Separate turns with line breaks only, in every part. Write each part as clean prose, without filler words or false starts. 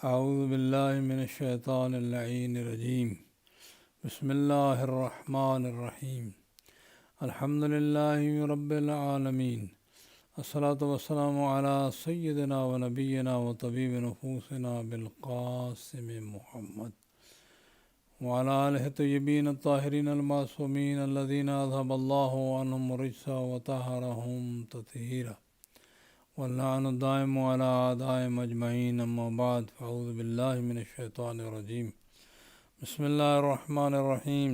اعوذ باللہ من الشیطان اللعین الرجیم بسم اللہ الرحمن الرحیم الحمد للہ رب العالمین الصلاۃ والسلام علی سیدنا و نبینا و طبیب نفوسنا بالقاسم محمد وعلی آلہ الطیبین الطاہرین المعصومین الذین اذھب اللہ عنہم الرجس وطہرہم تطہیرا واللعن الدائم على أعدائهم أجمعين أما بعد فأعوذ بالله من الشيطان الرجيم بسم الله الرحمن الرحيم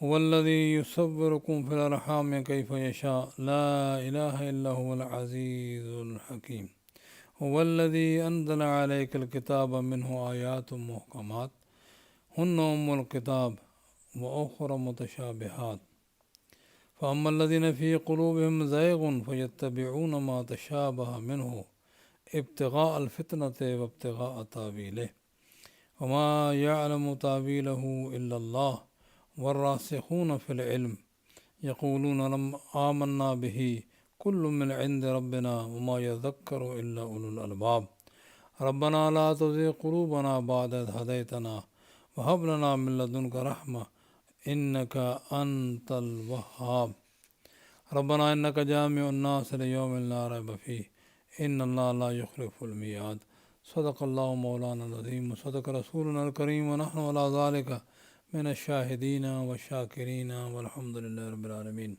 هو الذي يصوركم في الأرحام كيف يشاء لا إله إلا هو العزيز الحكيم هو الذي أنزل عليك الكتاب منه آيات محكمات هن أم الكتاب وأخرى متشابهات فأما الذين في قلوبهم زيغ فيتبعون ما تشابه منه ابتغاء الفتنة وابتغاء تاويله وما يعلم تاويله إلا الله والراسخون في العلم يقولون آمنا به كل من عند ربنا وما يذكر إلا أولو الألباب ربنا لا تزغ قلوبنا بعد إذ هديتنا وهب لنا من لدنك رحمة إنك أنت الوهاب ربنا إنك جامع الناس ليوم لا ريب فيه إن الله لا يخلف الميعاد صدق الله مولانا العظيم وصدق رسولنا الكريم ونحن على ذلك من الشاہدین والشاکرین والحمد للہ رب العالمین۔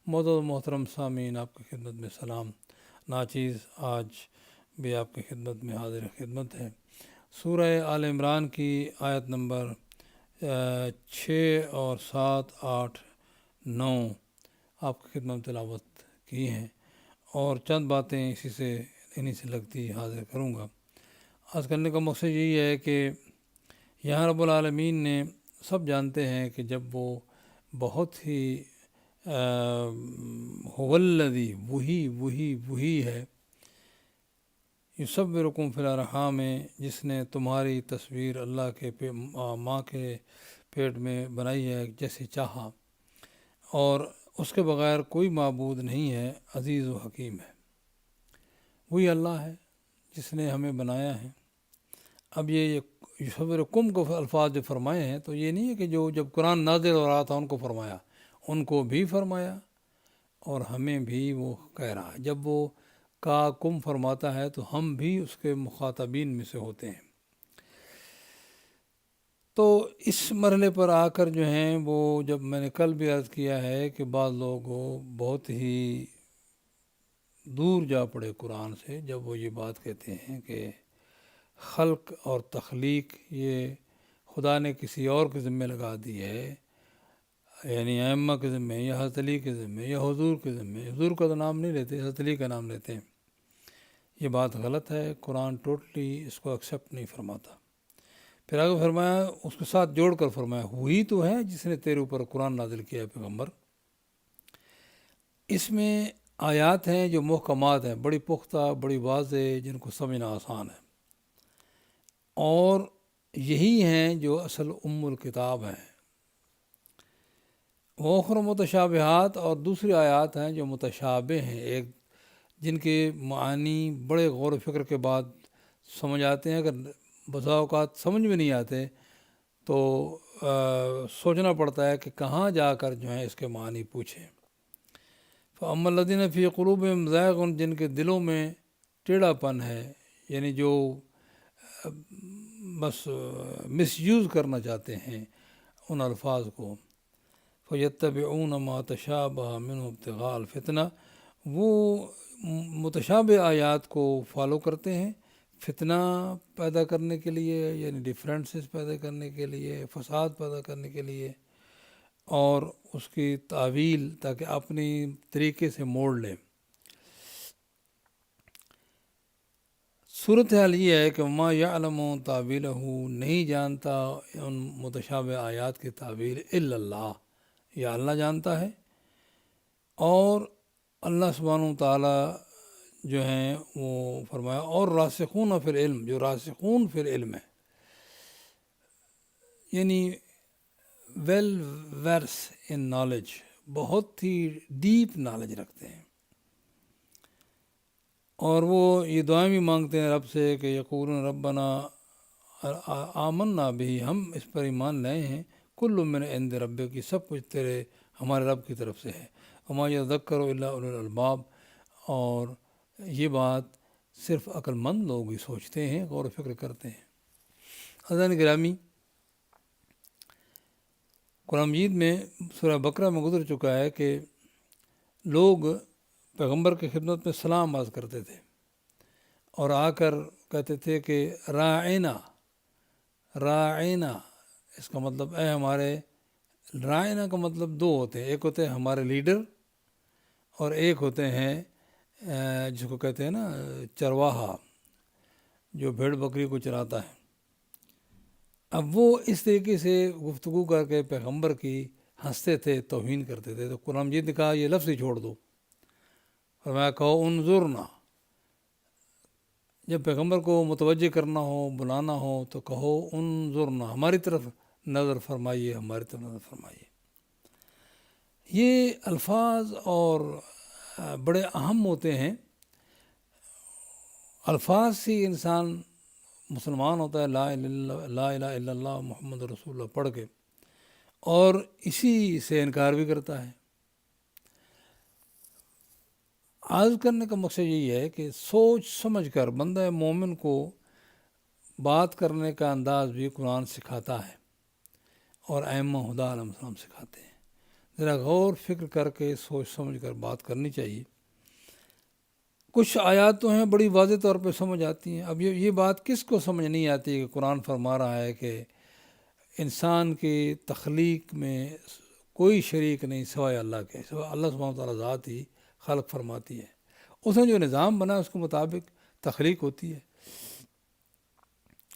معزز محترم سامعین، آپ کی خدمت میں سلام۔ ناچیز آج بھی آپ کی خدمت میں حاضر خدمت ہے۔ سورہ آل عمران کی آیت نمبر 6 اور 7 8 9 آپ کی خدمت میں تلاوت کی ہیں، اور چند باتیں انہی سے لگتی حاضر کروں گا۔ آج کرنے کا مقصد یہی ہے کہ یہاں رب العالمین نے، سب جانتے ہیں کہ جب وہ بہت ہی الذی وہی ہے، یصورکم فی الارحام، جس نے تمہاری تصویر اللہ کے ماں کے پیٹ میں بنائی ہے جیسے چاہا، اور اس کے بغیر کوئی معبود نہیں ہے، عزیز و حکیم ہے۔ وہی اللہ ہے جس نے ہمیں بنایا ہے۔ اب یہ یصورکم کو الفاظ جو فرمائے ہیں، تو یہ نہیں ہے کہ جب قرآن نازل ہو رہا تھا ان کو فرمایا، ان کو بھی فرمایا اور ہمیں بھی وہ کہہ رہا ہے۔ جب وہ کا کم فرماتا ہے تو ہم بھی اس کے مخاطبین میں سے ہوتے ہیں۔ تو اس مرحلے پر آ کر جو ہیں وہ، جب میں نے کل بھی عرض کیا ہے کہ بعض لوگ بہت ہی دور جا پڑے قرآن سے جب وہ یہ بات کہتے ہیں کہ خلق اور تخلیق یہ خدا نے کسی اور کے ذمہ لگا دی ہے، یعنی ائمہ کے ذمہ یا حضرت علی کے ذمہ یا حضور کے ذمہ۔ حضور کا تو نام نہیں لیتے، حضرت علی کا نام لیتے ہیں۔ یہ بات غلط ہے، قرآن ٹوٹلی اس کو ایکسیپٹ نہیں فرماتا۔ پھر آگے فرمایا، اس کے ساتھ جوڑ کر فرمایا، وہی تو ہے جس نے تیرے اوپر قرآن نازل کیا ہے پیغمبر۔ اس میں آیات ہیں جو محکمات ہیں، بڑی پختہ، بڑی واضح، جن کو سمجھنا آسان ہے، اور یہی ہیں جو اصل ام الکتاب ہیں۔ وَأُخَرُ متشابہات، اور دوسری آیات ہیں جو متشابہ ہیں، ایک جن کے معانی بڑے غور و فکر کے بعد سمجھ آتے ہیں۔ اگر بسا اوقات سمجھ میں نہیں آتے تو سوچنا پڑتا ہے کہ کہاں جا کر جو ہے اس کے معنی پوچھیں۔ فَأَمَّا الَّذِينَ فِي قُلُوبِهِمْ زَيْغٌ، جن کے دلوں میں ٹیڑھا پن ہے، یعنی جو بس مس یوز کرنا چاہتے ہیں ان الفاظ کو، فَيَتَّبِعُونَ مَا تَشَابَهَ مِنْهُ ابْتِغَاءَ الْفِتْنَةِ، وہ متشابہ آیات کو فالو کرتے ہیں فتنہ پیدا کرنے کے لیے، یعنی ڈیفرنسز پیدا کرنے کے لیے، فساد پیدا کرنے کے لیے، اور اس کی تعویل تاکہ اپنی طریقے سے موڑ لیں۔ صورتحال یہ ہے کہ ما یعلم تاویلہ، نہیں جانتا ان متشابہ آیات کی تعویل الا اللہ، یا اللہ جانتا ہے، اور اللہ سبحانہ تعالیٰ جو ہیں وہ فرمایا، اور راسخون فی العلم، جو راسخون فی العلم ہے، یعنی ویل ورس ان نالج، بہت ہی ڈیپ نالج رکھتے ہیں۔ اور وہ یہ دعائیں بھی مانگتے ہیں رب سے کہ یقولون ربنا آمنا بھی، ہم اس پر ایمان لائے ہیں، کل من عند ربک کی، سب کچھ تیرے ہمارے رب کی طرف سے ہے، وما یذکر الا اولو الالباب، اور یہ بات صرف عقل مند لوگ ہی سوچتے ہیں، غور و فکر کرتے ہیں۔ حضرات گرامی، قرآن مجید میں سورہ بقرہ میں گزر چکا ہے کہ لوگ پیغمبر کی خدمت میں سلام عرض کرتے تھے اور آ کر کہتے تھے کہ راعنا راعنا، اس کا مطلب اے ہمارے، راعنا کا مطلب دو ہوتے ہیں، ایک ہوتے ہیں ہمارے لیڈر اور ایک ہوتے ہیں جس کو کہتے ہیں نا چرواہا، جو بھیڑ بکری کو چراتا ہے۔ اب وہ اس طریقے سے گفتگو کر کے پیغمبر کی ہنستے تھے، توہین کرتے تھے، تو قرآن مجید نے کہا یہ لفظ ہی چھوڑ دو، فرمایا کہو انظرنا، جب پیغمبر کو متوجہ کرنا ہو، بلانا ہو تو کہو انظرنا، ہماری طرف نظر فرمائیے، ہماری طرف نظر فرمائیے۔ یہ الفاظ اور بڑے اہم ہوتے ہیں، الفاظ سے انسان مسلمان ہوتا ہے، لا الہ الا اللہ محمد رسول اللہ پڑھ کے، اور اسی سے انکار بھی کرتا ہے۔ عرض کرنے کا مقصد یہی ہے کہ سوچ سمجھ کر بندہ مومن کو بات کرنے کا انداز بھی قرآن سکھاتا ہے اور ائمہ ہدیٰ علیہ السلام سکھاتے ہیں۔ ذرا غور فکر کر کے سوچ سمجھ کر بات کرنی چاہیے۔ کچھ آیات تو ہیں بڑی واضح طور پہ سمجھ آتی ہیں۔ اب یہ بات کس کو سمجھ نہیں آتی کہ قرآن فرما رہا ہے کہ انسان کی تخلیق میں کوئی شریک نہیں سوائے اللہ کے، سوائے اللہ سبحانہ و تعالیٰ ذات ہی خلق فرماتی ہے، اس نے جو نظام بنا اس کے مطابق تخلیق ہوتی ہے۔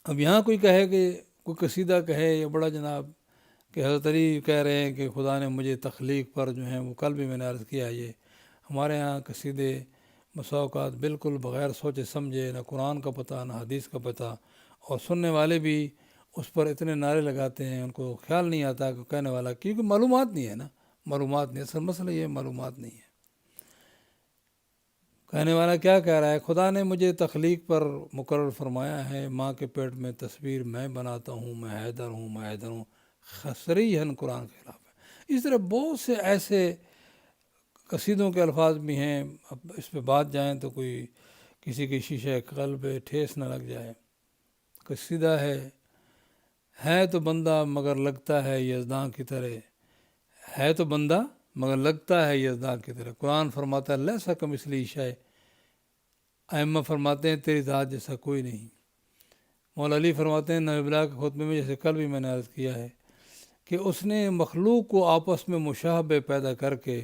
اب یہاں کوئی کہے کہ کوئی قصیدہ کہے یا بڑا جناب کہ حضرت علی کہہ رہے ہیں کہ خدا نے مجھے تخلیق پر جو ہیں وہ کل بھی میں نے عرض کیا، یہ ہمارے ہاں قصیدے مساوقات بالکل بغیر سوچے سمجھے، نہ قرآن کا پتہ نہ حدیث کا پتہ، اور سننے والے بھی اس پر اتنے نعرے لگاتے ہیں، ان کو خیال نہیں آتا کہ کہنے والا، کیونکہ معلومات نہیں ہے نا، معلومات نہیں، اصل مسئلہ یہ معلومات نہیں ہے۔ کہنے والا کیا کہہ رہا ہے؟ خدا نے مجھے تخلیق پر مقرر فرمایا ہے، ماں کے پیٹ میں تصویر میں بناتا ہوں، میں حیدر ہوں، میں حیدر ہوں، صریحاً قرآن کے خلاف ہے۔ اس طرح بہت سے ایسے قصیدوں کے الفاظ بھی ہیں، اب اس پہ بات جائیں تو کوئی کسی کی شیشہ قلب پہ ٹھیس نہ لگ جائے۔ قصیدہ ہے تو بندہ مگر لگتا ہے یزداں کی طرح، ہے تو بندہ مگر لگتا ہے یزداں کی طرح۔ قرآن فرماتا ہے لیسا کمثلہ شیء، ائمہ فرماتے ہیں تیری ذات جیسا کوئی نہیں۔ مولا علی فرماتے ہیں نبی بلا کے خطبے میں، جیسے کل بھی میں نے عرض کیا ہے، کہ اس نے مخلوق کو آپس میں مشابہ پیدا کر کے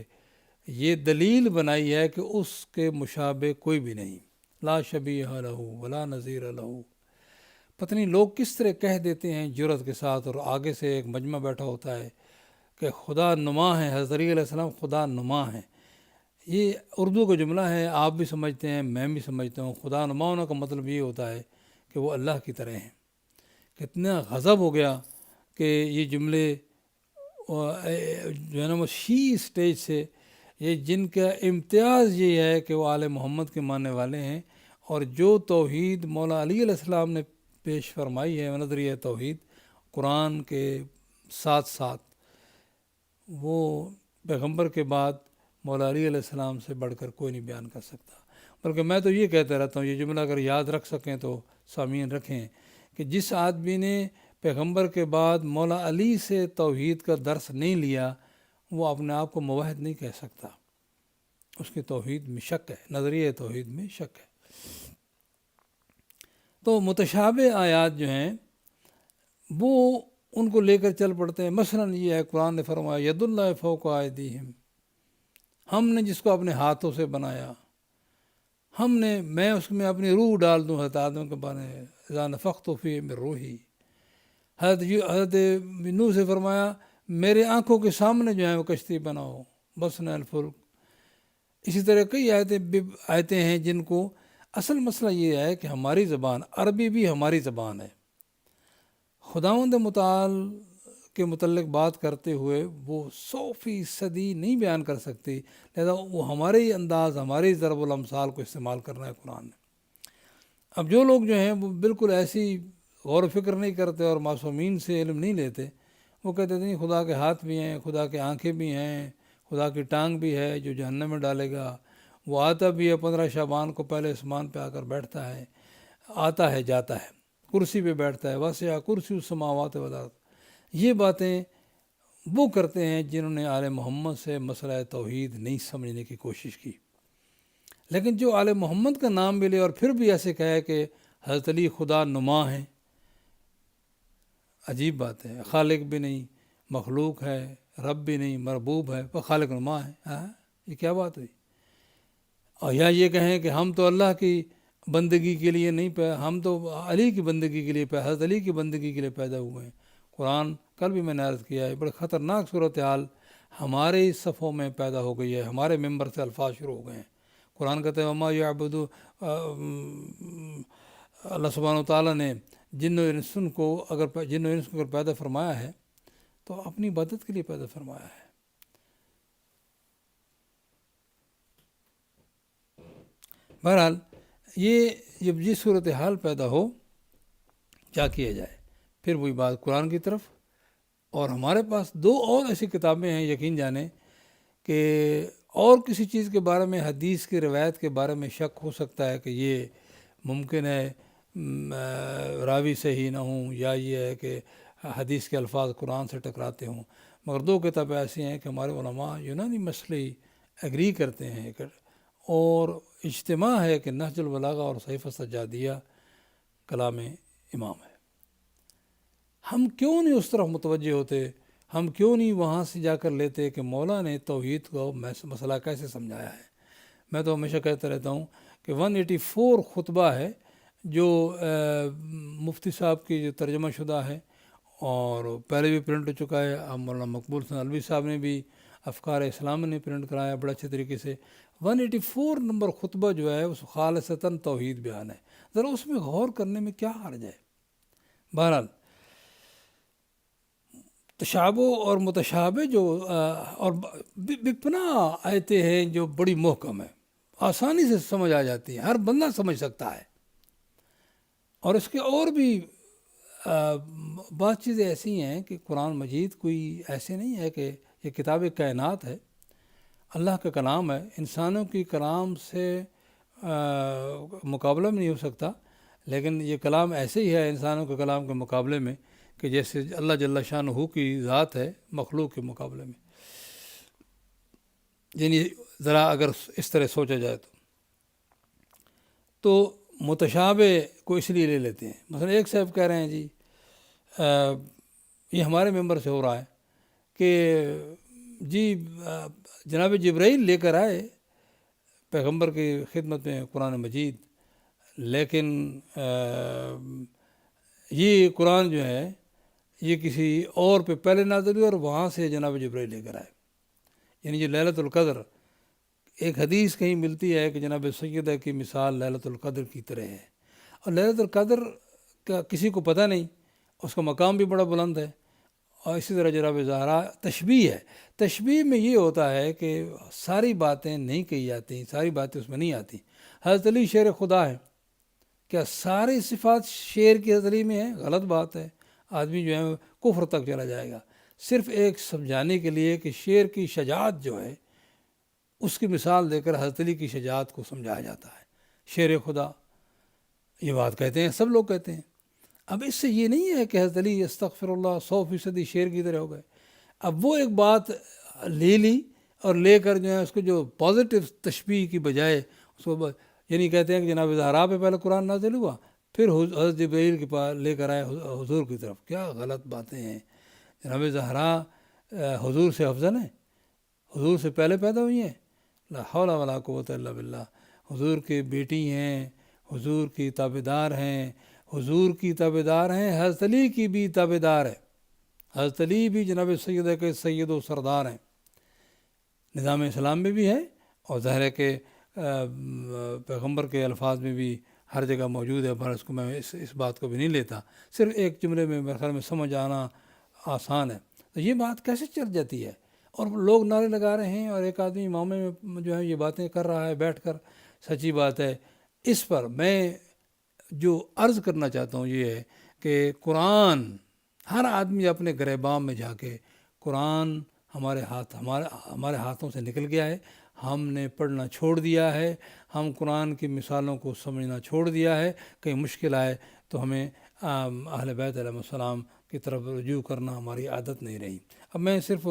یہ دلیل بنائی ہے کہ اس کے مشابہ کوئی بھی نہیں، لا شبیہ لہ ولا نظیر لہ۔ پتہ نہیں لوگ کس طرح کہہ دیتے ہیں جرأت کے ساتھ، اور آگے سے ایک مجمع بیٹھا ہوتا ہے کہ خدا نما ہے، حضرت علی علیہ السلام خدا نما ہے۔ یہ اردو کا جملہ ہے، آپ بھی سمجھتے ہیں، میں بھی سمجھتا ہوں۔ خدا نما ہونے کا مطلب یہ ہوتا ہے کہ وہ اللہ کی طرح ہیں۔ کتنا غضب ہو گیا کہ یہ جملے جو ہے نا وہ شی اسٹیج سے، یہ جن کا امتیاز یہ ہے کہ وہ آل محمد کے ماننے والے ہیں، اور جو توحید مولا علی علیہ السلام نے پیش فرمائی ہے، نظریہ توحید قرآن کے ساتھ ساتھ، وہ پیغمبر کے بعد مولا علی علیہ السلام سے بڑھ کر کوئی نہیں بیان کر سکتا۔ بلکہ میں تو یہ کہتا رہتا ہوں، یہ جملہ اگر یاد رکھ سکیں تو سامعین رکھیں، کہ جس آدمی نے پیغمبر کے بعد مولا علی سے توحید کا درس نہیں لیا، وہ اپنے آپ کو موحد نہیں کہہ سکتا، اس کی توحید میں شک ہے، نظریہ توحید میں شک ہے۔ تو متشابہ آیات جو ہیں وہ ان کو لے کر چل پڑتے ہیں۔ مثلاً یہ ہے قرآن نے فرمایا ید اللہ فوق ایدیہم، ہم نے جس کو اپنے ہاتھوں سے بنایا، میں اس میں اپنی روح ڈال دوں، حضرت آدم کے بارے میں اذا نفخت فیہ من روحی۔ حضرت نوح سے فرمایا میرے آنکھوں کے سامنے جو ہے وہ کشتی بناؤ، بسن الفلک۔ اسی طرح کئی آیتیں ہیں جن کو اصل مسئلہ یہ ہے کہ ہماری زبان عربی بھی ہماری زبان ہے، خداوند متعال کے متعلق بات کرتے ہوئے وہ 100% نہیں بیان کر سکتی، لہذا وہ ہمارے ہی انداز، ہمارے ہی ضرب الامثال کو استعمال کرنا ہے قرآن نے۔ اب جو لوگ جو ہیں وہ بالکل ایسی غور و فکر نہیں کرتے اور معصومین سے علم نہیں لیتے، وہ کہتے ہیں خدا کے ہاتھ بھی ہیں، خدا کے آنکھیں بھی ہیں، خدا کی ٹانگ بھی ہے جو جہنم میں ڈالے گا، وہ آتا بھی ہے 15 شعبان کو پہلے آسمان پہ آ کر بیٹھتا ہے، آتا ہے جاتا ہے، کرسی پہ بیٹھتا ہے، واسع کرسی السماوات والارض۔ یہ باتیں وہ کرتے ہیں جنہوں نے آل محمد سے مسئلہ توحید نہیں سمجھنے کی کوشش کی۔ لیکن جو آل محمد کا نام بھی لے اور پھر بھی ایسے کہے کہ حضرت علی خدا نما ہیں، عجیب بات ہے، خالق بھی نہیں، مخلوق ہے، رب بھی نہیں، مربوب ہے، پر خالق نما ہے، یہ کیا بات ہوئی؟ اور یا یہ کہیں کہ ہم تو اللہ کی بندگی کے لیے نہیں ہم تو علی کی بندگی کے لیے حضرت علی کی بندگی کے لیے پیدا ہوئے ہیں۔ قرآن کل بھی میں نے عرض کیا ہے، بڑے خطرناک صورتحال ہمارے ہی صفوں میں پیدا ہو گئی ہے، ہمارے ممبر سے الفاظ شروع ہو گئے ہیں۔ قرآن کہتے ہیں وما یعبد، اللہ سبحانہ وتعالیٰ نے جن و انس کو اگر پیدا فرمایا ہے تو اپنی عبادت کے لیے پیدا فرمایا ہے۔ بہرحال یہ جب یہ صورتحال پیدا ہو کیا کیا جائے؟ پھر وہی بات قرآن کی طرف، اور ہمارے پاس 2 اور ایسی کتابیں ہیں، یقین جانیں کہ اور کسی چیز کے بارے میں، حدیث کی روایت کے بارے میں شک ہو سکتا ہے کہ یہ ممکن ہے راوی صحیح نہ ہوں، یا یہ ہے کہ حدیث کے الفاظ قرآن سے ٹکراتے ہوں، مگر 2 کتابیں ایسی ہیں کہ ہمارے علماء یونانی مسئلے ایگری کرتے ہیں، اور اجتماع ہے کہ نہج البلاغہ اور صحیفہ سجادیہ کلام امام ہے۔ ہم کیوں نہیں اس طرف متوجہ ہوتے؟ ہم کیوں نہیں وہاں سے جا کر لیتے کہ مولا نے توحید کو مسئلہ کیسے سمجھایا ہے؟ میں تو ہمیشہ کہتا رہتا ہوں کہ 184 خطبہ ہے جو مفتی صاحب کی جو ترجمہ شدہ ہے، اور پہلے بھی پرنٹ ہو چکا ہے، مولانا مقبول حسن الوی صاحب نے بھی افکار اسلام نے پرنٹ کرایا بڑے اچھے طریقے سے۔ 184 نمبر خطبہ جو ہے اس خالصتاً توحید بیان ہے، ذرا اس میں غور کرنے میں کیا حرج ہے؟ بہرحال تشابہ اور متشابہ جو اور بپنا آیتیں ہیں جو بڑی محکم ہے، آسانی سے سمجھ آ جاتی ہیں، ہر بندہ سمجھ سکتا ہے۔ اور اس کے اور بھی بعض چیزیں ایسی ہیں کہ قرآن مجید کوئی ایسے نہیں ہے کہ یہ کتاب کائنات ہے، اللہ کا کلام ہے، انسانوں کی کلام سے مقابلہ میں نہیں ہو سکتا، لیکن یہ کلام ایسے ہی ہے انسانوں کے کلام کے مقابلے میں کہ جیسے اللہ جل شانہ کی ذات ہے مخلوق کے مقابلے میں، یعنی ذرا اگر اس طرح سوچا جائے تو متشابہ کو اس لیے لے لیتے ہیں۔ مثلا ایک صاحب کہہ رہے ہیں جی یہ ہمارے ممبر سے ہو رہا ہے کہ جی جناب جبرائیل لے کر آئے پیغمبر کی خدمت میں قرآن مجید، لیکن یہ قرآن جو ہے یہ کسی اور پہ پہلے نازل ہوئی اور وہاں سے جناب جبرائیل لے کر آئے۔ یعنی جو لیلۃ القدر، ایک حدیث کہیں ملتی ہے کہ جناب سیدہ کی مثال لیلۃ القدر کی طرح ہے، اور لیلۃ القدر کا کسی کو پتہ نہیں، اس کا مقام بھی بڑا بلند ہے۔ اور اسی طرح جناب زہرا تشبیہ ہے، تشبیہ میں یہ ہوتا ہے کہ ساری باتیں نہیں کہی جاتی، ساری باتیں اس میں نہیں آتی۔ حضرت علی شیر خدا ہے، کیا ساری صفات شیر کی حضرت علی میں ہے؟ غلط بات ہے، آدمی جو ہے کفر تک چلا جائے گا۔ صرف ایک سمجھانے کے لیے کہ شیر کی شجاعت جو ہے اس کی مثال دے کر حضرت علی کی شجاعت کو سمجھایا جاتا ہے، شیر خدا یہ بات کہتے ہیں، سب لوگ کہتے ہیں۔ اب اس سے یہ نہیں ہے کہ حضرت علی استغفر اللہ 100% شیر کی طرح ہو گئے۔ اب وہ ایک بات لے لی اور لے کر جو ہے اس کو جو پازیٹیو تشبیہ کی بجائے اس کو یعنی کہتے ہیں کہ جناب زہرا پہ پہلے قرآن نازل ہوا پھر حضرت جبرائیل کے پاس لے کر آئے حضور کی طرف، کیا غلط باتیں ہیں۔ جناب زہرا حضور سے افضل ہیں، حضور سے پہلے پیدا ہوئی ہیں، لا حول ولا قوت الا باللہ، حضور کی بیٹی ہیں، حضور کی تابعدار ہیں، حضور کی تابعدار ہیں، حضرت علی کی بھی تابعدار ہے، حضرت علی بھی جناب سیدہ کے سید و سردار ہیں، نظام اسلام میں بھی ہے، اور ظاہر ہے کہ پیغمبر کے الفاظ میں بھی ہر جگہ موجود ہے، پر اس کو میں اس بات کو بھی نہیں لیتا، صرف ایک جملے میں میرے خیال میں سمجھ آنا آسان ہے۔ تو یہ بات کیسے چل جاتی ہے؟ اور لوگ نعرے لگا رہے ہیں اور ایک آدمی امامے میں جو ہے یہ باتیں کر رہا ہے بیٹھ کر. سچی بات ہے. اس پر میں جو عرض کرنا چاہتا ہوں یہ ہے کہ قرآن ہر آدمی اپنے گریبان میں جا کے قرآن ہمارے ہاتھوں سے نکل گیا ہے. ہم نے پڑھنا چھوڑ دیا ہے. ہم قرآن کی مثالوں کو سمجھنا چھوڑ دیا ہے. کہیں مشکل آئے تو ہمیں اہل بیت علیہ السلام کی طرف رجوع کرنا ہماری عادت نہیں رہی. اب میں صرف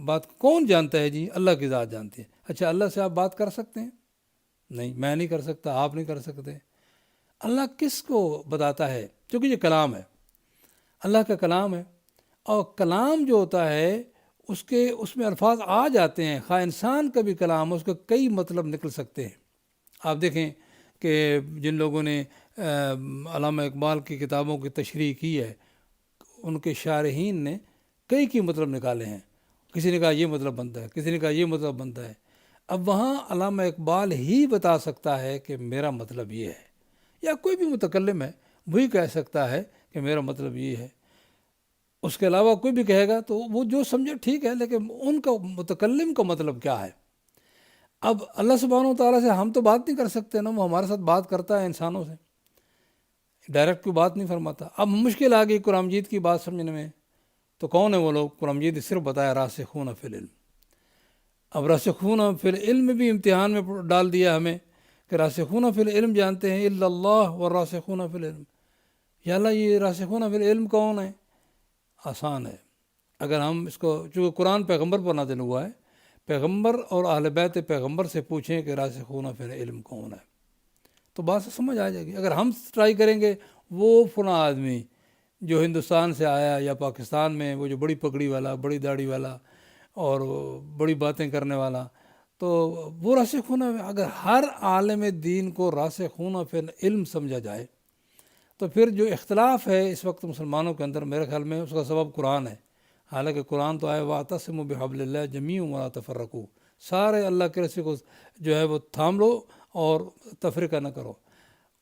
بات کون جانتا ہے جی؟ اللہ کی ذات جانتی ہے. اچھا اللہ سے آپ بات کر سکتے ہیں؟ نہیں، میں نہیں کر سکتا، آپ نہیں کر سکتے. اللہ کس کو بتاتا ہے؟ کیونکہ یہ کلام ہے، اللہ کا کلام ہے. اور کلام جو ہوتا ہے اس میں الفاظ آ جاتے ہیں. خواہ انسان کا بھی کلام اس کا کئی مطلب نکل سکتے ہیں. آپ دیکھیں کہ جن لوگوں نے علامہ اقبال کی کتابوں کی تشریح کی ہے ان کے شارحین نے کئی مطلب نکالے ہیں. کسی نے کہا یہ مطلب بنتا ہے، کسی نے کہا یہ مطلب بنتا ہے. اب وہاں علامہ اقبال ہی بتا سکتا ہے کہ میرا مطلب یہ ہے، یا کوئی بھی متکلم ہے وہی کہہ سکتا ہے کہ میرا مطلب یہ ہے. اس کے علاوہ کوئی بھی کہے گا تو وہ جو سمجھے ٹھیک ہے، لیکن ان کا متکلم کا مطلب کیا ہے؟ اب اللہ سبحانہ و تعالیٰ سے ہم تو بات نہیں کر سکتے نا، وہ ہمارے ساتھ بات کرتا ہے انسانوں سے، ڈائریکٹ کوئی بات نہیں فرماتا. اب مشکل آ گئی قرآن مجید کی بات سمجھنے میں. تو کون ہے وہ لوگ؟ قرآن مجید نے صرف بتایا راسخون فی العلم. اب راسخون فی العلم بھی امتحان میں ڈال دیا ہمیں کہ راسخون فی العلم جانتے ہیں الا اللہ والراسخون فی العلم. یا اللہ یہ راسخون فی العلم کون ہے؟ آسان ہے. اگر ہم اس کو، چونکہ قرآن پیغمبر پر نازل ہوا ہے، پیغمبر اور اہل بیت پیغمبر سے پوچھیں کہ راسخون فی العلم کون ہے تو بات سے سمجھ آ جائے گی. اگر ہم ٹرائی کریں گے وہ فلاں آدمی جو ہندوستان سے آیا یا پاکستان میں، وہ جو بڑی پگڑی والا، بڑی داڑھی والا اور بڑی باتیں کرنے والا، تو وہ راسخون، اگر ہر عالم دین کو راسخون فی العلم سمجھا جائے تو پھر جو اختلاف ہے اس وقت مسلمانوں کے اندر، میرے خیال میں اس کا سبب قرآن ہے. حالانکہ قرآن تو آئے وَاعْتَصِمُوا بِحَبْلِ اللَّهِ جَمِيعًا وَلَا تَفَرَّقُوا، سارے اللہ کے رسے کو جو ہے وہ تھام لو اور تفریقہ نہ کرو.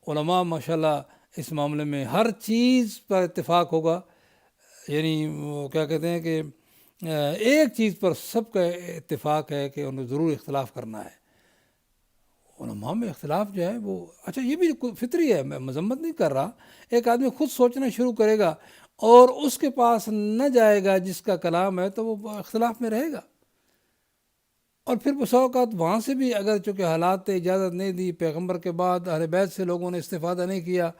علماء ماشاءاللہ اس معاملے میں ہر چیز پر اتفاق ہوگا. یعنی وہ کیا کہتے ہیں کہ ایک چیز پر سب کا اتفاق ہے کہ انہیں ضرور اختلاف کرنا ہے. علماء میں اختلاف جو ہے وہ، اچھا یہ بھی فطری ہے، میں مذمت نہیں کر رہا. ایک آدمی خود سوچنا شروع کرے گا اور اس کے پاس نہ جائے گا جس کا کلام ہے تو وہ اختلاف میں رہے گا. اور پھر بسا اوقات وہاں سے بھی اگر چونکہ حالات اجازت نہیں دی، پیغمبر کے بعد اہل بیت سے لوگوں نے استفادہ نہیں کیا،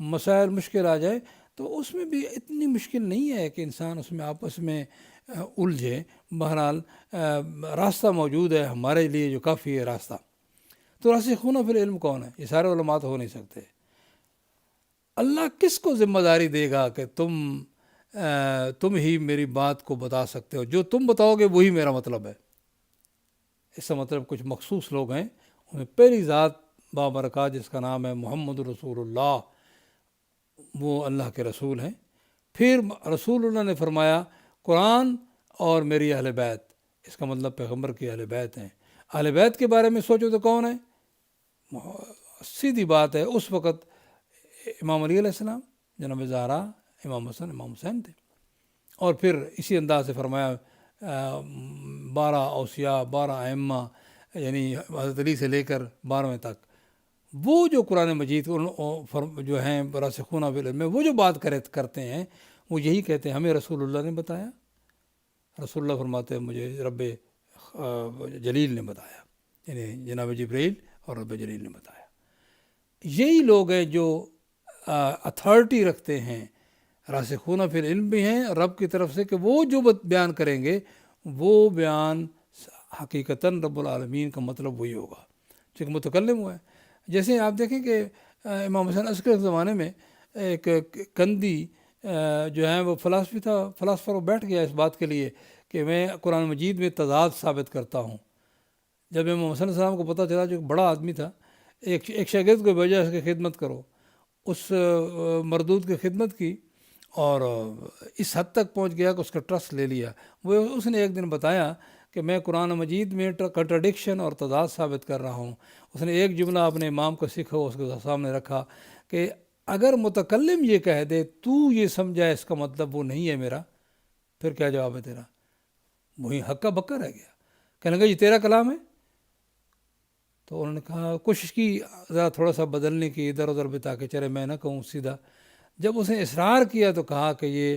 مسائل مشکل آ جائے تو اس میں بھی اتنی مشکل نہیں ہے کہ انسان اس میں آپس میں الجھے. بہرحال راستہ موجود ہے ہمارے لیے جو کافی ہے راستہ. تو راسخون فی العلم کون ہے؟ یہ سارے علماء تو ہو نہیں سکتے. اللہ کس کو ذمہ داری دے گا کہ تم ہی میری بات کو بتا سکتے ہو؟ جو تم بتاؤ گے وہی میرا مطلب ہے. اس کا مطلب کچھ مخصوص لوگ ہیں، انہیں پہلی ذات بابرکات جس کا نام ہے محمد رسول اللہ، وہ اللہ کے رسول ہیں. پھر رسول اللہ نے فرمایا قرآن اور میری اہل بیت، اس کا مطلب پیغمبر کی اہل بیت ہیں. اہل بیت کے بارے میں سوچو تو کون ہے؟ سیدھی بات ہے، اس وقت امام علی علیہ السلام، جناب زہرا، امام حسن، امام حسین تھے. اور پھر اسی انداز سے فرمایا 12 اوصیاء، 12 ائمہ، یعنی حضرت علی سے لے کر 12ویں تک، وہ جو قرآن مجید جو ہیں راسخون فی العلم میں وہ جو بات کرتے ہیں وہ یہی کہتے ہیں ہمیں رسول اللہ نے بتایا. رسول اللہ فرماتے ہیں مجھے رب جلیل نے بتایا، یعنی جناب جبرائیل اور رب جلیل نے بتایا. یہی لوگ ہیں جو اتھارٹی رکھتے ہیں، راسخون فی العلم بھی ہیں رب کی طرف سے، کہ وہ جو بیان کریں گے وہ بیان حقیقتاً رب العالمین کا مطلب وہی ہوگا چونکہ متکلم ہوا ہے. جیسے آپ دیکھیں کہ امام حسن عسکری کے زمانے میں ایک کندی جو ہے وہ فلسفی تھا، فلاسفر، وہ بیٹھ گیا اس بات کے لیے کہ میں قرآن مجید میں تضاد ثابت کرتا ہوں. جب امام حسن علیہ السلام کو پتہ چلا، جو بڑا آدمی تھا، ایک شاگرد کو بھیجا اس کی خدمت کرو. اس مردود کی خدمت کی اور اس حد تک پہنچ گیا کہ اس کا ٹرسٹ لے لیا. وہ اس نے ایک دن بتایا کہ میں قرآن مجید میں کنٹراڈکشن اور تضاد ثابت کر رہا ہوں. اس نے ایک جملہ اپنے امام کو سیکھا، اس کے سامنے رکھا کہ اگر متکلم یہ کہہ دے تو یہ سمجھا اس کا مطلب وہ نہیں ہے میرا، پھر کیا جواب ہے تیرا؟ وہی ہکا بکا رہ گیا. کہنے لگا یہ تیرا کلام ہے. تو انہوں نے کہا کوشش کی ذرا تھوڑا سا بدلنے کی ادھر ادھر بھی تاکہ چلے میں نہ کہوں سیدھا. جب اس نے اصرار کیا تو کہا کہ یہ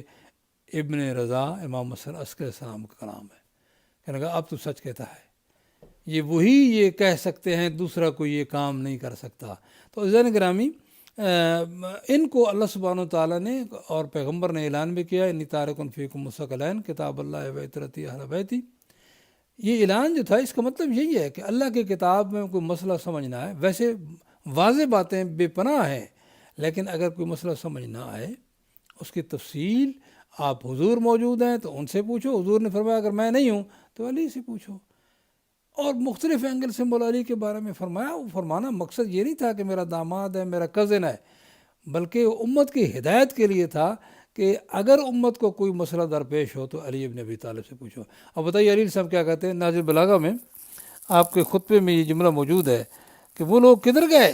ابن رضا امام عسکر السلام کا کلام ہے. کہنے لگا اب تو سچ کہتا ہے, یہ وہی یہ کہہ سکتے ہیں, دوسرا کوئی یہ کام نہیں کر سکتا. تو عزیزان گرامی, ان کو اللہ سبحانہ وتعالیٰ نے اور پیغمبر نے اعلان بھی کیا, انی تارک فیکم الثقلین کتاب اللہ و عترتی اہل بیتی. یہ اعلان جو تھا اس کا مطلب یہی ہے کہ اللہ کی کتاب میں کوئی مسئلہ سمجھنا ہے, ویسے واضح باتیں بے پناہ ہیں, لیکن اگر کوئی مسئلہ سمجھ نہ آئے اس کی تفصیل آپ حضور موجود ہیں تو ان سے پوچھو. حضور نے فرمایا اگر میں نہیں ہوں تو علی سے پوچھو. اور مختلف اینگل سے مولا علی کے بارے میں فرمایا. وہ فرمانا مقصد یہ نہیں تھا کہ میرا داماد ہے, میرا کزن ہے, بلکہ امت کی ہدایت کے لیے تھا کہ اگر امت کو کوئی مسئلہ درپیش ہو تو علی ابن ابی طالب سے پوچھو. اب بتائیے علی صاحب کیا کہتے ہیں؟ نہج البلاغہ میں آپ کے خطبے میں یہ جملہ موجود ہے کہ وہ لوگ کدھر گئے.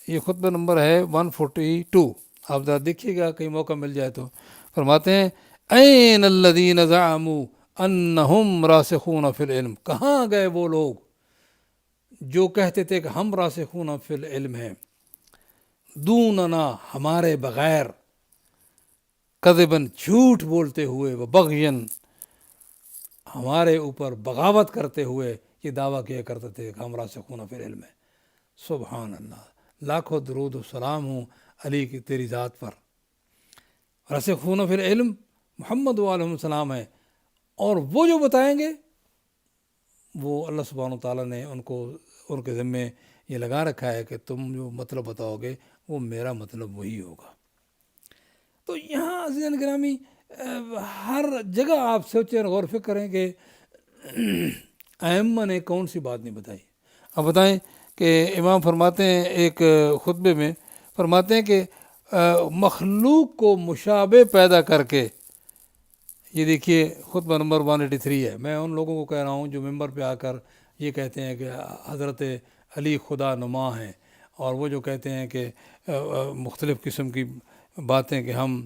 یہ خطبہ نمبر ہے 142, آپ ذرا دیکھیے گا کہیں موقع مل جائے تو. فرماتے ہیں این الذین زعموا انہم راسخون فی العلم. کہاں گئے وہ لوگ جو کہتے تھے کہ ہم راسخون فی العلم ہیں, دوننا ہمارے بغیر, کذباً جھوٹ بولتے ہوئے, و بغین ہمارے اوپر بغاوت کرتے ہوئے یہ دعویٰ کیا کرتے تھے کہ ہم راسخون فی العلم ہیں. سبحان اللہ, لاکھوں درود و سلام ہوں علی کی تیری ذات پر. راسخون فی العلم محمد علیہ السلام ہے, اور وہ جو بتائیں گے وہ اللہ سبحانہ وتعالیٰ نے ان کے ذمے یہ لگا رکھا ہے کہ تم جو مطلب بتاؤ گے وہ میرا مطلب وہی ہوگا. تو یہاں عزیزان گرامی ہر جگہ آپ سوچیں اور غور فکر کریں کہ ائمہ نے کون سی بات نہیں بتائی. اب بتائیں کہ امام فرماتے ہیں ایک خطبے میں, فرماتے ہیں کہ مخلوق کو مشابہ پیدا کر کے, یہ دیکھیے خطبہ نمبر 183 ہے. میں ان لوگوں کو کہہ رہا ہوں جو ممبر پہ آ کر یہ کہتے ہیں کہ حضرت علی خدا نما ہیں, اور وہ جو کہتے ہیں کہ مختلف قسم کی باتیں کہ ہم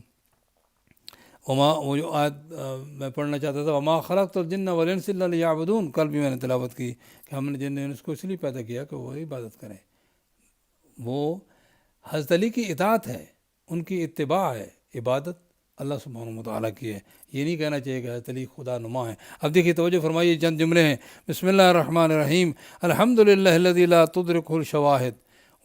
وہ جو آیت میں پڑھنا چاہتا تھا, وما خلقت الجن والانس الا لیعبدون, کل بھی میں نے تلاوت کی کہ ہم نے جن انس کو اس لیے پیدا کیا کہ وہ عبادت کریں. وہ حضرت علی کی اطاعت ہے, ان کی اتباع ہے, عبادت اللہ سبحانہ وتعالیٰ کی ہے. یہ نہیں کہنا چاہیے کہ حضرت علی خدا نما ہے. اب دیکھیے توجہ فرمائیے, چند جملے ہیں. بسم اللہ الرحمن الرحیم. الحمدللہ الذی لا تدرکہ الشواہد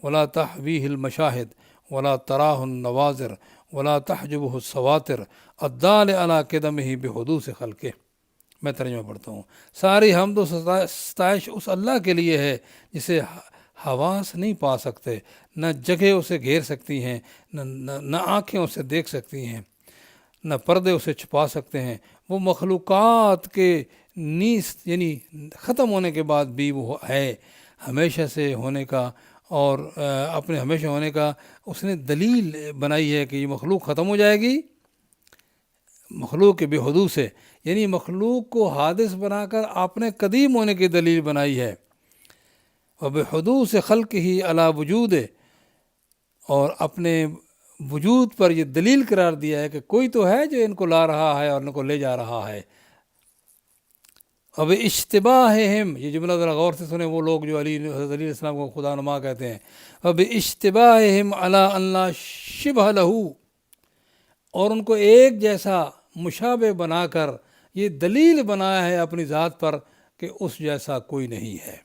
ولا تحویہ المشاہد ولا تراہ النواظر ولا تحجبہ السواتر الدال علی قدمہ بحدوث خلقہ. میں ترجمہ پڑھتا ہوں. ساری حمد و ستائش اس اللہ کے لیے ہے جسے حواس نہیں پا سکتے, نہ جگہ اسے گھیر سکتی ہیں, نہ آنکھیں اسے دیکھ سکتی ہیں, نہ پردے اسے چھپا سکتے ہیں. وہ مخلوقات کے نیست یعنی ختم ہونے کے بعد بھی وہ ہے, ہمیشہ سے ہونے کا اور اپنے ہمیشہ ہونے کا اس نے دلیل بنائی ہے کہ یہ مخلوق ختم ہو جائے گی. مخلوق کے بے حدوث سے یعنی مخلوق کو حادث بنا کر آپ نے قدیم ہونے کی دلیل بنائی ہے. وبحدوث خلق ہی علی وجود, اور اپنے وجود پر یہ دلیل قرار دیا ہے کہ کوئی تو ہے جو ان کو لا رہا ہے اور ان کو لے جا رہا ہے. اب اشتباہہم, یہ جملہ ذرا غور سے سنیں, وہ لوگ جو حضرت علی علیہ السلام کو خدا نما کہتے ہیں. اب اشتباہہم علی ان لا شبہ لہ, اور ان کو ایک جیسا مشابہ بنا کر یہ دلیل بنایا ہے اپنی ذات پر کہ اس جیسا کوئی نہیں ہے.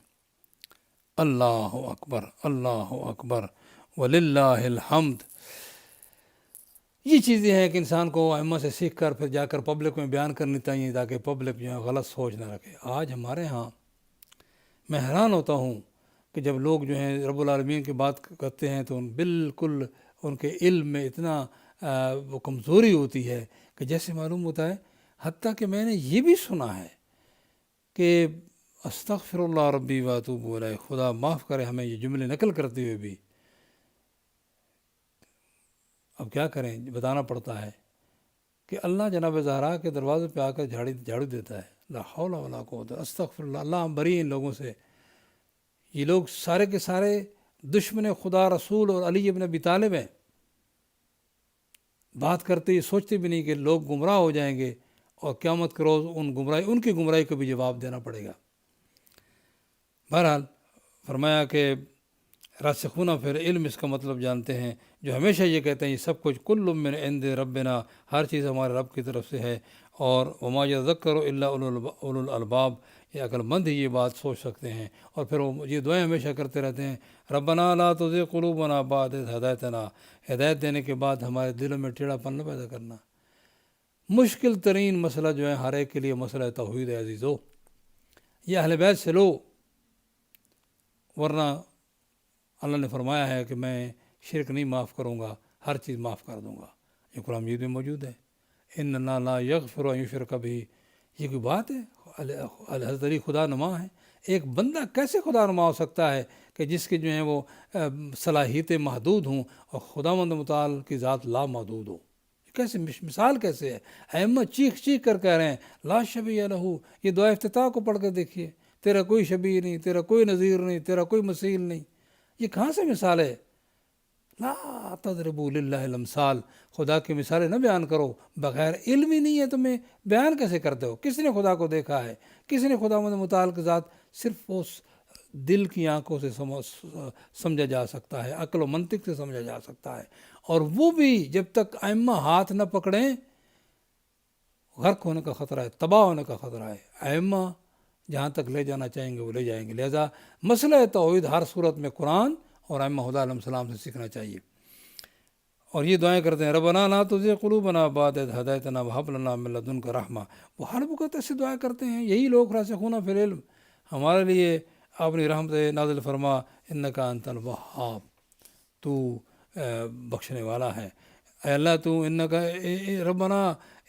اللہ اکبر, اللہ اکبر, وللہ الحمد. یہ چیزیں ہیں کہ انسان کو ائمہ سے سیکھ کر پھر جا کر پبلک میں بیان کرنی چاہیے تاکہ پبلک جو ہے غلط سوچ نہ رکھے. آج ہمارے ہاں میں حیران ہوتا ہوں کہ جب لوگ جو ہیں رب العالمین کی بات کرتے ہیں تو بالکل ان کے علم میں اتنا وہ کمزوری ہوتی ہے کہ جیسے معلوم ہوتا ہے. حتیٰ کہ میں نے یہ بھی سنا ہے کہ استغفر اللہ ربی واتوب الیہ, خدا معاف کرے ہمیں یہ جملے نقل کرتے ہوئے بھی. اب کیا کریں, بتانا پڑتا ہے کہ اللہ جناب زہرا کے دروازے پہ آ کر جھاڑو دیتا ہے. لا حول ولا قوت, استغفر اللہ, اللہ ہم بری ان لوگوں سے. یہ لوگ سارے کے سارے دشمن خدا رسول اور علی ابن ابی طالب ہیں. بات کرتے یہ سوچتے بھی نہیں کہ لوگ گمراہ ہو جائیں گے اور قیامت کے روز ان کی گمراہی کو بھی جواب دینا پڑے گا۔ بہرحال فرمایا کہ راسخون پھر علم اس کا مطلب جانتے ہیں، جو ہمیشہ یہ کہتے ہیں یہ سب کچھ کل من عند ربنا، ہر چیز ہمارے رب کی طرف سے ہے، اور وما یذکر الا اولو الالباب، یہ عقل مند ہی یہ بات سوچ سکتے ہیں۔ اور پھر وہ یہ دعائیں ہمیشہ کرتے رہتے ہیں، ربنا لا تزغ قلوبنا بعد اذ ہدایتنا، ہدایت دینے کے بعد ہمارے دلوں میں ٹیڑھا پن نہ پیدا کرنا۔ مشکل ترین مسئلہ جو ہے ہر ایک کے لیے مسئلہ توحید ہے عزیزو، یہ اہل بیت سے لو، ورنہ اللہ نے فرمایا ہے کہ میں شرک نہیں معاف کروں گا، ہر چیز معاف کر دوں گا۔ یہ قرآن مجید میں موجود ہے، اننا لا یغفر ان یشرک بہ۔ یہ کوئی بات ہے؟ حضرت علی خدا نما ہے۔ ایک بندہ کیسے خدا نما ہو سکتا ہے کہ جس کی جو ہیں وہ صلاحیتیں محدود ہوں اور خداوند متعال کی ذات لا محدود ہو؟ کیسے مثال کیسے ہے؟ ائمہ چیخ چیخ کر کہہ رہے ہیں لا شبیہ لہ۔ یہ دعا افتتاح کو پڑھ کر دیکھیے، تیرا کوئی شبیہ نہیں، تیرا کوئی نظیر نہیں، تیرا کوئی مثیل نہیں۔ یہ کہاں سے مثال ہے؟ لا تضربوا للہ الامثال، خدا کی مثالیں نہ بیان کرو، بغیر علم ہی نہیں ہے تمہیں بیان کیسے کرتے ہو؟ کس نے خدا کو دیکھا ہے؟ کس نے خداوند متعال کی ذات صرف اس دل کی آنکھوں سے سمجھا جا سکتا ہے، عقل و منطق سے سمجھا جا سکتا ہے، اور وہ بھی جب تک ائمہ ہاتھ نہ پکڑیں غرق ہونے کا خطرہ ہے، تباہ ہونے کا خطرہ ہے۔ ائمہ جہاں تک لے جانا چاہیں گے وہ لے جائیں گے، لہذا مسئلہ توحید ہر صورت میں قرآن اور ائمہ خدا علیہ السلام سے سیکھنا چاہیے۔ اور یہ دعائیں کرتے ہیں ربنا لا تزغ قلوبنا بعد اذ ہدیتنا وہب لنا من لدنک رحمہ۔ وہ ہر وقت ایسی دعائیں کرتے ہیں، یہی لوگ راسخون فی العلم۔ ہمارے لیے اپنی رحمت نازل فرما، انک انت الوہاب، تو بخشنے والا ہے۔ اے اللہ تو انک ربنا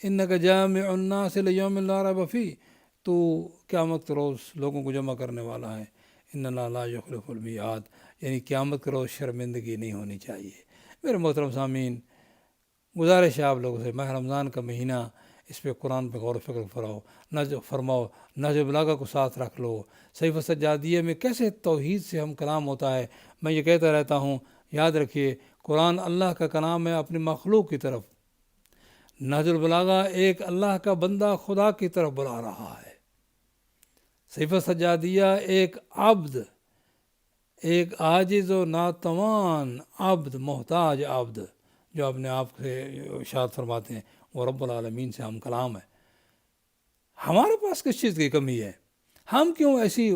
انک جامع الناس لیوم لا ریب فیہ، تو قیامت کے روز لوگوں کو جمع کرنے والا ہے۔ اننا لا یخلف المیعاد، یعنی قیامت کے روز شرمندگی نہیں ہونی چاہیے۔ میرے محترم سامعین، گزارش ہے آپ لوگوں سے، ماہ رمضان کا مہینہ، اس پہ قرآن پہ غور و فکر فرماؤ، نہج بلاغہ کو ساتھ رکھ لو۔ صحیفہ سجادیہ میں کیسے توحید سے ہم کلام ہوتا ہے، میں یہ کہتا رہتا ہوں، یاد رکھیے قرآن اللہ کا کلام ہے اپنی مخلوق کی طرف، نہج البلاغہ ایک اللہ کا بندہ خدا کی طرف بلا رہا ہے، صحیفہ سجادیہ ایک عبد، ایک عاجز و ناتوان عبد، محتاج عبد جو اپنے آپ سے ارشاد فرماتے ہیں وہ رب العالمین سے ہم کلام ہے۔ ہمارے پاس کس چیز کی کمی ہے؟ ہم کیوں ایسی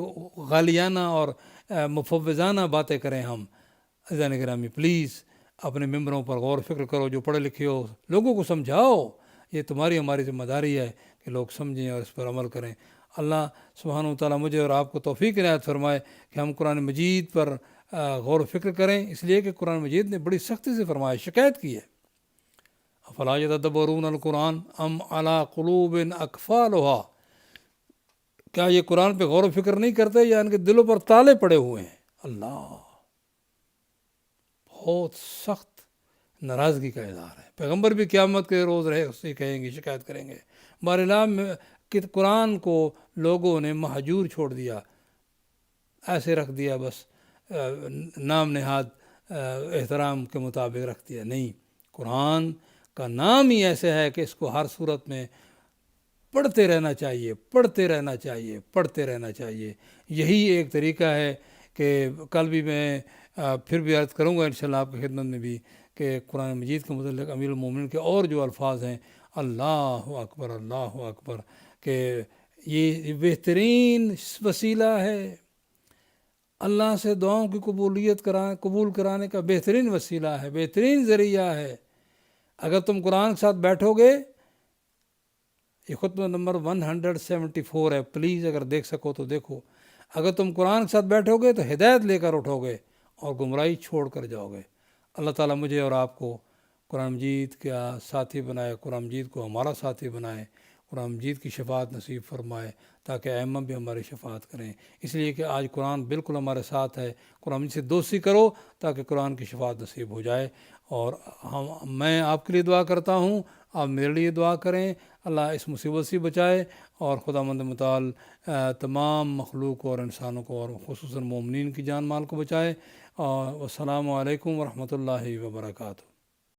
غالیانہ اور مفوضانہ باتیں کریں؟ ہم عزیزان گرامی پلیز اپنے ممبروں پر غور و فکر کرو، جو پڑھے لکھے ہو لوگوں کو سمجھاؤ، یہ تمہاری ہماری ذمہ داری ہے کہ لوگ سمجھیں اور اس پر عمل کریں۔ اللہ سبحانہ و تعالیٰ مجھے اور آپ کو توفیق عنایت فرمائے کہ ہم قرآن مجید پر غور و فکر کریں، اس لیے کہ قرآن مجید نے بڑی سختی سے فرمایا، شکایت کی ہے، افلا یتدبرون القرآن ام علی قلوب اقفالها، کیا یہ قرآن پہ غور و فکر نہیں کرتے یا ان کے دلوں پر تالے پڑے ہوئے ہیں؟ اللہ بہت سخت ناراضگی کا اظہار ہے۔ پیغمبر بھی قیامت کے روز رہے اس سے کہیں گے، شکایت کریں گے۔ بہرحال کہ قرآن کو لوگوں نے مہجور چھوڑ دیا، ایسے رکھ دیا، بس نام نہاد احترام کے مطابق رکھ دیا۔ نہیں، قرآن کا نام ہی ایسے ہے کہ اس کو ہر صورت میں پڑھتے رہنا چاہیے، پڑھتے رہنا چاہیے، پڑھتے رہنا چاہیے۔ یہی ایک طریقہ ہے کہ کل بھی میں پھر بھی عرض کروں گا انشاءاللہ آپ کی خدمت میں بھی کہ قرآن مجید کے متعلق امیر المومنین کے اور جو الفاظ ہیں، اللہ اکبر، اللہ اکبر، کہ یہ بہترین وسیلہ ہے اللہ سے دعاؤں کی قبول کرانے کا، بہترین وسیلہ ہے، بہترین ذریعہ ہے۔ اگر تم قرآن کے ساتھ بیٹھو گے، یہ خطبہ نمبر 174 ہے، پلیز اگر دیکھ سکو تو دیکھو، اگر تم قرآن کے ساتھ بیٹھو گے تو ہدایت لے کر اٹھو گے اور گمراہی چھوڑ کر جاؤ گے۔ اللہ تعالیٰ مجھے اور آپ کو قرآن مجید کا ساتھی بنائے، قرآن مجید کو ہمارا ساتھی بنائے، قرآن مجید کی شفاعت نصیب فرمائے تاکہ ائمہ بھی ہماری شفاعت کریں، اس لیے کہ آج قرآن بالکل ہمارے ساتھ ہے۔ قرآن مجید سے دوستی کرو تاکہ قرآن کی شفاعت نصیب ہو جائے۔ اور میں آپ کے لیے دعا کرتا ہوں، آپ میرے لیے دعا کریں، اللہ اس مصیبت سے بچائے اور خداوند متعال تمام مخلوق اور انسانوں کو اور خصوصاً مومنین کی جان مال کو بچائے۔ والسلام علیکم ورحمۃ اللہ وبرکاتہ۔